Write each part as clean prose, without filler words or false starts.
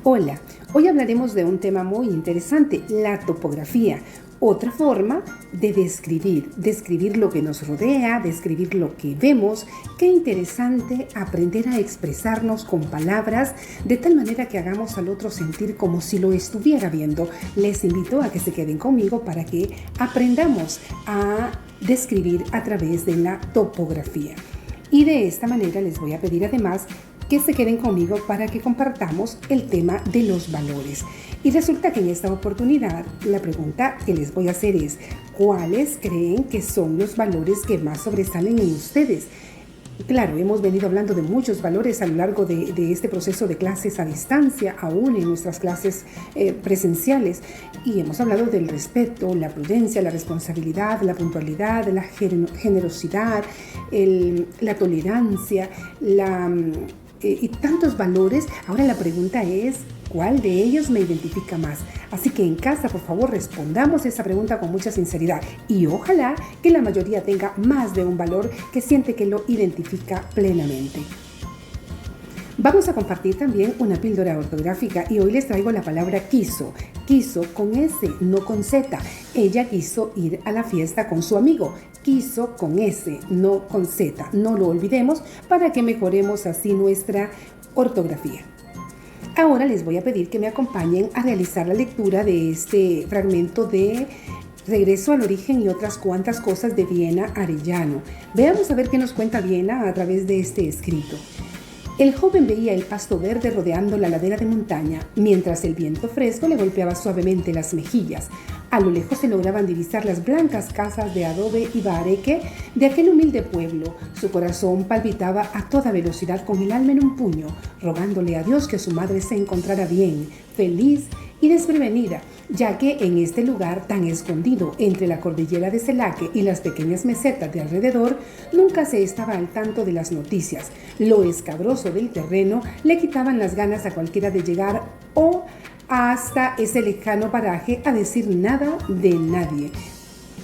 Hola, hoy hablaremos de un tema muy interesante, la topografía. Otra forma de describir lo que nos rodea, describir lo que vemos. Qué interesante aprender a expresarnos con palabras de tal manera que hagamos al otro sentir como si lo estuviera viendo. Les invito a que se queden conmigo para que aprendamos a describir a través de la topografía. Y de esta manera les voy a pedir además que se queden conmigo para que compartamos el tema de los valores. Y resulta que en esta oportunidad la pregunta que les voy a hacer es: ¿cuáles creen que son los valores que más sobresalen en ustedes? Claro, hemos venido hablando de muchos valores a lo largo de este proceso de clases a distancia, aún en nuestras clases presenciales, y hemos hablado del respeto, la prudencia, la responsabilidad, la puntualidad, la generosidad, la tolerancia, y tantos valores. Ahora la pregunta es: ¿cuál de ellos me identifica más? Así que en casa, por favor, respondamos esa pregunta con mucha sinceridad y ojalá que la mayoría tenga más de un valor que siente que lo identifica plenamente. Vamos a compartir también una píldora ortográfica y hoy les traigo la palabra quiso. Quiso con S, no con Z. Ella quiso ir a la fiesta con su amigo. Quiso con S, no con Z. No lo olvidemos para que mejoremos así nuestra ortografía. Ahora les voy a pedir que me acompañen a realizar la lectura de este fragmento de Regreso al origen y otras cuantas cosas de Viena Arellano. Veamos a ver qué nos cuenta Viena a través de este escrito. El joven veía el pasto verde rodeando la ladera de montaña, mientras el viento fresco le golpeaba suavemente las mejillas. A lo lejos se lograban divisar las blancas casas de adobe y bahareque de aquel humilde pueblo. Su corazón palpitaba a toda velocidad con el alma en un puño, rogándole a Dios que su madre se encontrara bien, feliz y desprevenida, ya que en este lugar tan escondido entre la cordillera de Selaque y las pequeñas mesetas de alrededor, nunca se estaba al tanto de las noticias. Lo escabroso del terreno le quitaban las ganas a cualquiera de llegar o hasta ese lejano paraje a decir nada de nadie.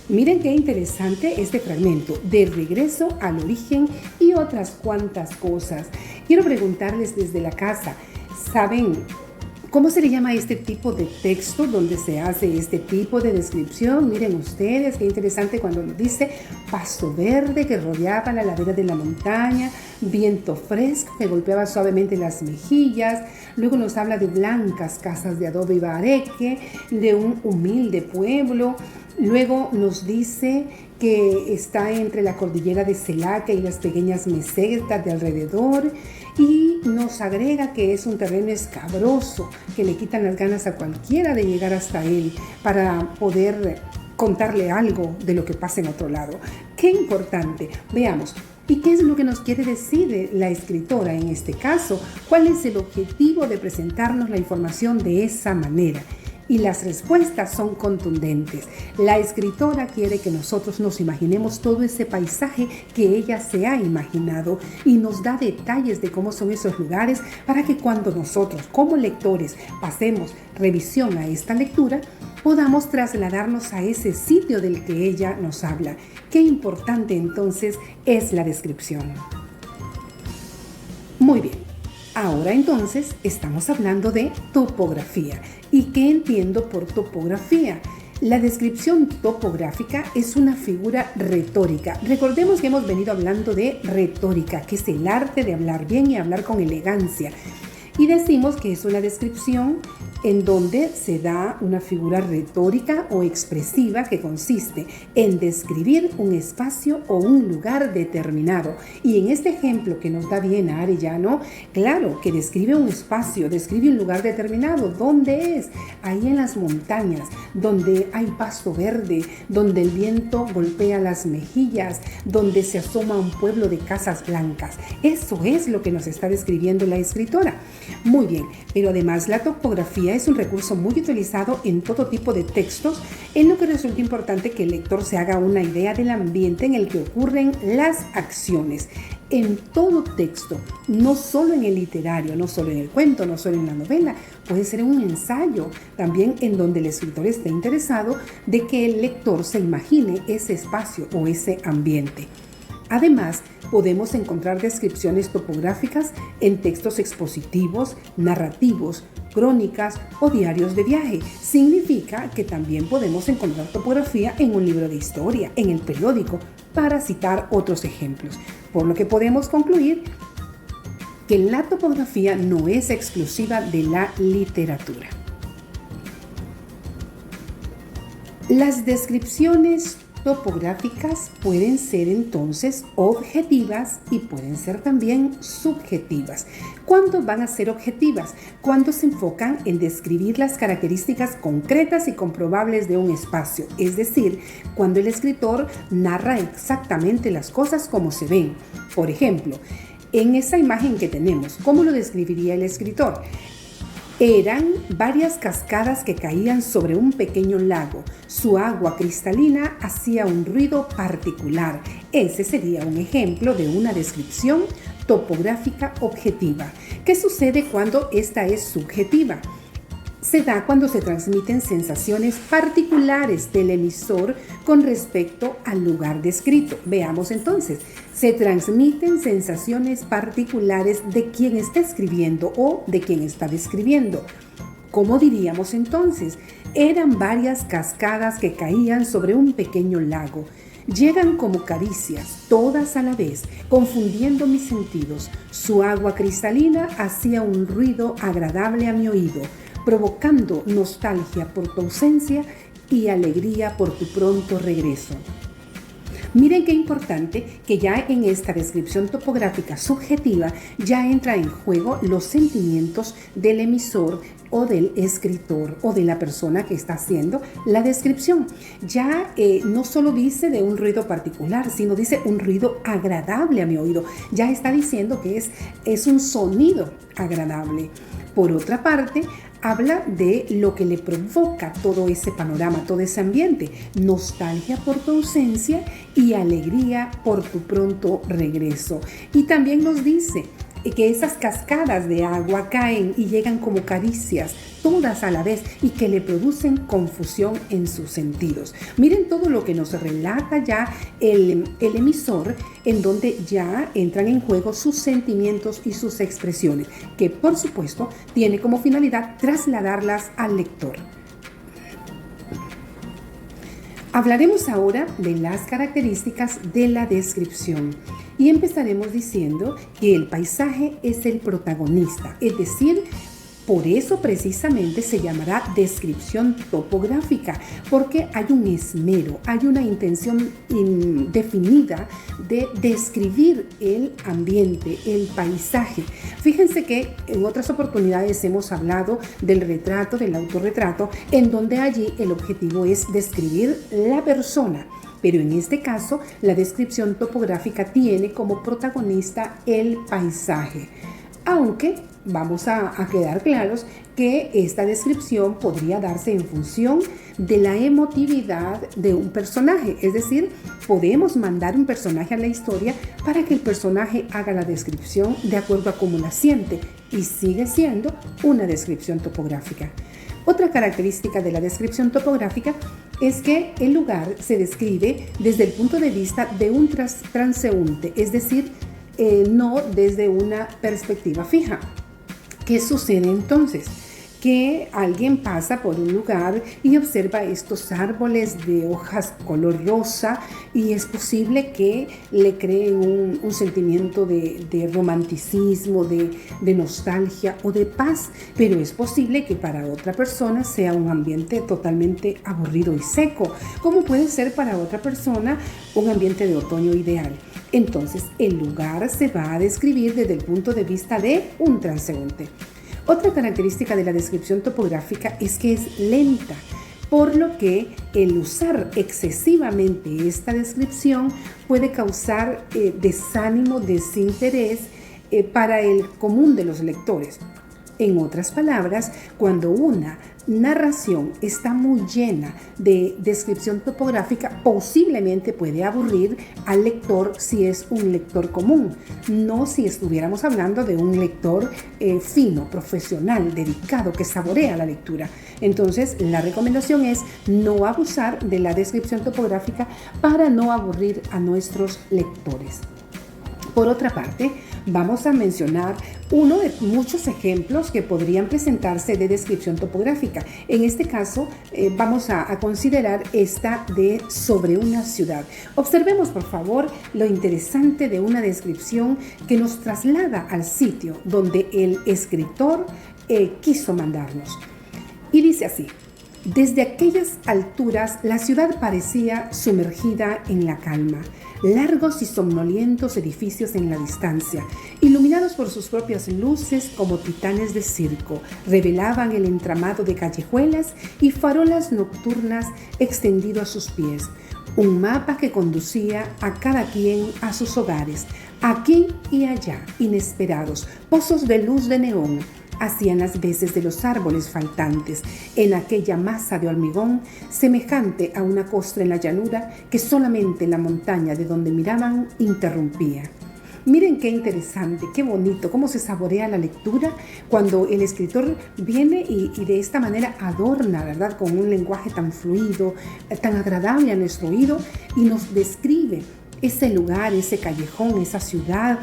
Miren qué interesante este fragmento de Regreso al origen y otras cuantas cosas. Quiero preguntarles desde la casa, ¿saben cómo se le llama este tipo de texto donde se hace este tipo de descripción? Miren ustedes, qué interesante cuando nos dice pasto verde que rodeaba la ladera de la montaña, viento fresco que golpeaba suavemente las mejillas. Luego nos habla de blancas casas de adobe y bahareque, de un humilde pueblo. Luego nos dice que está entre la cordillera de Selaque y las pequeñas mesetas de alrededor, y nos agrega que es un terreno escabroso que le quitan las ganas a cualquiera de llegar hasta él para poder contarle algo de lo que pasa en otro lado. ¡Qué importante! Veamos. ¿Y qué es lo que nos quiere decir la escritora en este caso? ¿Cuál es el objetivo de presentarnos la información de esa manera? Y las respuestas son contundentes. La escritora quiere que nosotros nos imaginemos todo ese paisaje que ella se ha imaginado y nos da detalles de cómo son esos lugares para que cuando nosotros como lectores pasemos revisión a esta lectura, podamos trasladarnos a ese sitio del que ella nos habla. Qué importante entonces es la descripción. Muy bien. Ahora entonces estamos hablando de topografía. ¿Y qué entiendo por topografía? La descripción topográfica es una figura retórica. Recordemos que hemos venido hablando de retórica, que es el arte de hablar bien y hablar con elegancia. Y decimos que es una descripción en donde se da una figura retórica o expresiva que consiste en describir un espacio o un lugar determinado. Y en este ejemplo que nos da Viena Arellano, claro que describe un espacio, describe un lugar determinado. ¿Dónde es? Ahí en las montañas, donde hay pasto verde, donde el viento golpea las mejillas, donde se asoma un pueblo de casas blancas. Eso es lo que nos está describiendo la escritora. Muy bien, pero además la topografía es un recurso muy utilizado en todo tipo de textos, en lo que resulta importante que el lector se haga una idea del ambiente en el que ocurren las acciones. En todo texto, no solo en el literario, no solo en el cuento, no solo en la novela, puede ser un ensayo también en donde el escritor esté interesado de que el lector se imagine ese espacio o ese ambiente. Además, podemos encontrar descripciones topográficas en textos expositivos, narrativos, crónicas o diarios de viaje. Significa que también podemos encontrar topografía en un libro de historia, en el periódico, para citar otros ejemplos. Por lo que podemos concluir que la topografía no es exclusiva de la literatura. Las descripciones topográficas pueden ser entonces objetivas y pueden ser también subjetivas. ¿Cuándo van a ser objetivas? Cuando se enfocan en describir las características concretas y comprobables de un espacio, es decir, cuando el escritor narra exactamente las cosas como se ven. Por ejemplo, en esa imagen que tenemos, ¿cómo lo describiría el escritor? Eran varias cascadas que caían sobre un pequeño lago. Su agua cristalina hacía un ruido particular. Ese sería un ejemplo de una descripción topográfica objetiva. ¿Qué sucede cuando esta es subjetiva? Se da cuando se transmiten sensaciones particulares del emisor con respecto al lugar descrito. Veamos entonces, se transmiten sensaciones particulares de quien está escribiendo o de quien está describiendo. ¿Cómo diríamos entonces? Eran varias cascadas que caían sobre un pequeño lago. Llegan como caricias, todas a la vez, confundiendo mis sentidos. Su agua cristalina hacía un ruido agradable a mi oído, provocando nostalgia por tu ausencia y alegría por tu pronto regreso. Miren qué importante que ya en esta descripción topográfica subjetiva ya entra en juego los sentimientos del emisor o del escritor o de la persona que está haciendo la descripción. Ya no solo dice de un ruido particular, sino dice un ruido agradable a mi oído. Ya está diciendo que es un sonido agradable. Por otra parte, habla de lo que le provoca todo ese panorama, todo ese ambiente. Nostalgia por tu ausencia y alegría por tu pronto regreso. Y también nos dice que esas cascadas de agua caen y llegan como caricias, todas a la vez, y que le producen confusión en sus sentidos. Miren todo lo que nos relata ya el emisor, en donde ya entran en juego sus sentimientos y sus expresiones, que por supuesto tiene como finalidad trasladarlas al lector. Hablaremos ahora de las características de la descripción y empezaremos diciendo que el paisaje es el protagonista, es decir, por eso precisamente se llamará descripción topográfica, porque hay un esmero, hay una intención definida de describir el ambiente, el paisaje. Fíjense que en otras oportunidades hemos hablado del retrato, del autorretrato, en donde allí el objetivo es describir la persona. Pero en este caso, la descripción topográfica tiene como protagonista el paisaje. Aunque vamos a quedar claros que esta descripción podría darse en función de la emotividad de un personaje. Es decir, podemos mandar un personaje a la historia para que el personaje haga la descripción de acuerdo a cómo la siente y sigue siendo una descripción topográfica. Otra característica de la descripción topográfica es que el lugar se describe desde el punto de vista de un transeúnte, es decir, no desde una perspectiva fija. ¿Qué sucede entonces? Que alguien pasa por un lugar y observa estos árboles de hojas color rosa y es posible que le creen un sentimiento de romanticismo, de nostalgia o de paz, pero es posible que para otra persona sea un ambiente totalmente aburrido y seco, como puede ser para otra persona un ambiente de otoño ideal. Entonces, el lugar se va a describir desde el punto de vista de un transeúnte. Otra característica de la descripción topográfica es que es lenta, por lo que el usar excesivamente esta descripción puede causar desánimo, desinterés para el común de los lectores. En otras palabras, cuando una narración está muy llena de descripción topográfica, posiblemente puede aburrir al lector si es un lector común, no si estuviéramos hablando de un lector fino, profesional, dedicado, que saborea la lectura. Entonces, la recomendación es no abusar de la descripción topográfica para no aburrir a nuestros lectores. Por otra parte, vamos a mencionar uno de muchos ejemplos que podrían presentarse de descripción topográfica. En este caso, vamos a considerar esta de sobre una ciudad. Observemos, por favor, lo interesante de una descripción que nos traslada al sitio donde el escritor quiso mandarnos. Y dice así: desde aquellas alturas la ciudad parecía sumergida en la calma. Largos y somnolientos edificios en la distancia, iluminados por sus propias luces como titanes de circo, revelaban el entramado de callejuelas y farolas nocturnas extendido a sus pies. Un mapa que conducía a cada quien a sus hogares, aquí y allá, inesperados, pozos de luz de neón hacían las veces de los árboles faltantes en aquella masa de hormigón semejante a una costra en la llanura que solamente la montaña de donde miraban interrumpía. Miren qué interesante, qué bonito, cómo se saborea la lectura cuando el escritor viene y de esta manera adorna, ¿verdad?, con un lenguaje tan fluido, tan agradable a nuestro oído, y nos describe ese lugar, ese callejón, esa ciudad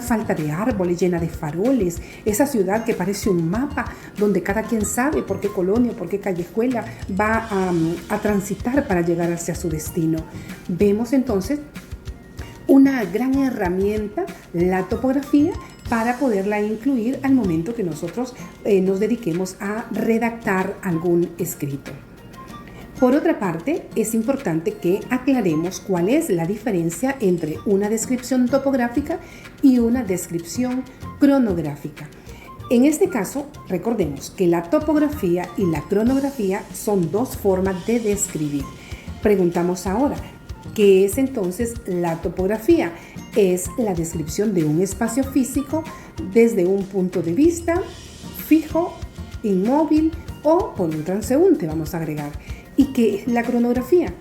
falta de árboles, llena de faroles, esa ciudad que parece un mapa donde cada quien sabe por qué colonia, por qué callejuela va a transitar para llegar hacia su destino. Vemos entonces una gran herramienta, la topografía, para poderla incluir al momento que nosotros nos dediquemos a redactar algún escrito. Por otra parte, es importante que aclaremos cuál es la diferencia entre una descripción topográfica y una descripción cronográfica. En este caso, recordemos que la topografía y la cronografía son dos formas de describir. Preguntamos ahora, ¿qué es entonces la topografía? Es la descripción de un espacio físico desde un punto de vista fijo, inmóvil o por un transeúnte, vamos a agregar. ¿Y qué es la cronografía?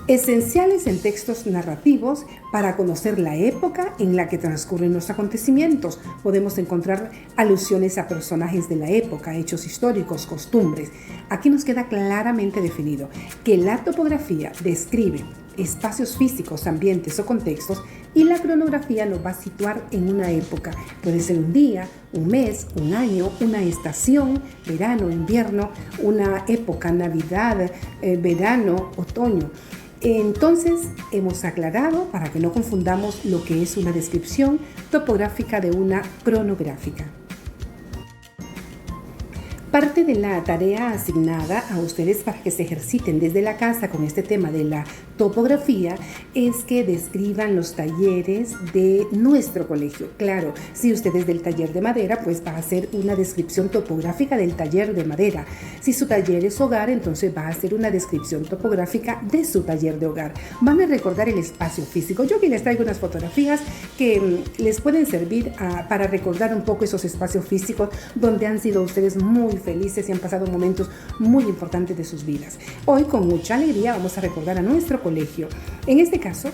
Esenciales en textos narrativos para conocer la época en la que transcurren los acontecimientos. Podemos encontrar alusiones a personajes de la época, hechos históricos, costumbres. Aquí nos queda claramente definido que la topografía describe espacios físicos, ambientes o contextos, y la cronografía nos va a situar en una época. Puede ser un día, un mes, un año, una estación, verano, invierno, una época, Navidad, verano, otoño. Entonces, hemos aclarado para que no confundamos lo que es una descripción topográfica de una cronográfica. Parte de la tarea asignada a ustedes para que se ejerciten desde la casa con este tema de la topografía es que describan los talleres de nuestro colegio. Claro, si usted es del taller de madera, pues va a hacer una descripción topográfica del taller de madera. Si su taller es hogar, entonces va a hacer una descripción topográfica de su taller de hogar. Van a recordar el espacio físico. Yo aquí les traigo unas fotografías que les pueden servir para recordar un poco esos espacios físicos donde han sido ustedes muy felices y han pasado momentos muy importantes de sus vidas. Hoy, con mucha alegría, vamos a recordar a nuestro colegio. En este caso,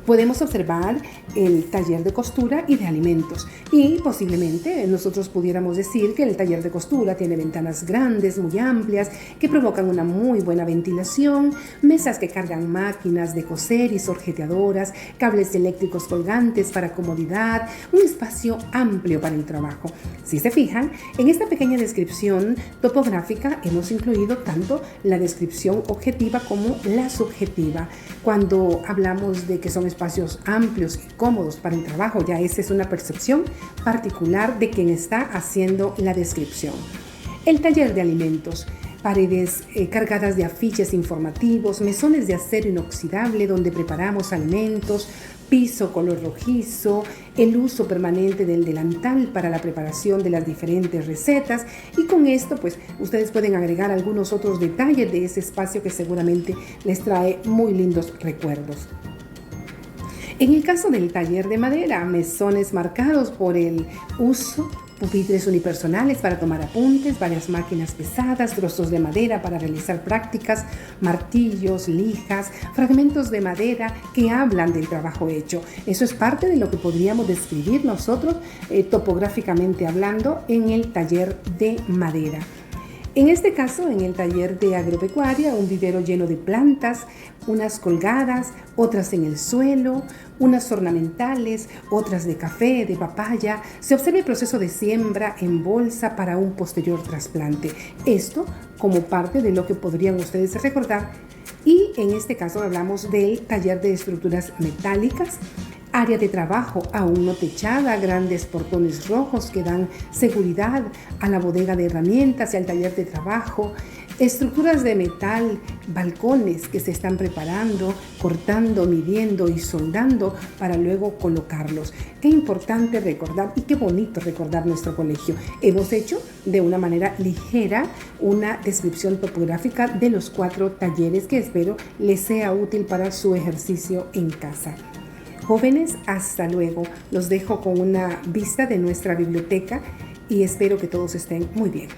podemos observar el taller de costura y de alimentos, y posiblemente nosotros pudiéramos decir que el taller de costura tiene ventanas grandes, muy amplias, que provocan una muy buena ventilación, mesas que cargan máquinas de coser y sorjeteadoras, cables eléctricos colgantes para comodidad, un espacio amplio para el trabajo. Si se fijan, en esta pequeña descripción topográfica hemos incluido tanto la descripción objetiva como la subjetiva. Cuando hablamos de que son espacios amplios y cómodos para el trabajo, ya esa es una percepción particular de quien está haciendo la descripción. El taller de alimentos. Paredes cargadas de afiches informativos, mesones de acero inoxidable donde preparamos alimentos, piso color rojizo, el uso permanente del delantal para la preparación de las diferentes recetas, y con esto pues ustedes pueden agregar algunos otros detalles de ese espacio que seguramente les trae muy lindos recuerdos. En el caso del taller de madera, mesones marcados por el uso pupitres unipersonales para tomar apuntes, varias máquinas pesadas, trozos de madera para realizar prácticas, martillos, lijas, fragmentos de madera que hablan del trabajo hecho. Eso es parte de lo que podríamos describir nosotros topográficamente hablando en el taller de madera. En este caso, en el taller de agropecuaria, un vivero lleno de plantas, unas colgadas, otras en el suelo, unas ornamentales, otras de café, de papaya. Se observa el proceso de siembra en bolsa para un posterior trasplante. Esto como parte de lo que podrían ustedes recordar. Y en este caso hablamos del taller de estructuras metálicas, área de trabajo aún no techada, grandes portones rojos que dan seguridad a la bodega de herramientas y al taller de trabajo, estructuras de metal, balcones que se están preparando, cortando, midiendo y soldando para luego colocarlos. Qué importante recordar y qué bonito recordar nuestro colegio. Hemos hecho de una manera ligera una descripción topográfica de los 4 talleres que espero les sea útil para su ejercicio en casa. Jóvenes, hasta luego. Los dejo con una vista de nuestra biblioteca y espero que todos estén muy bien.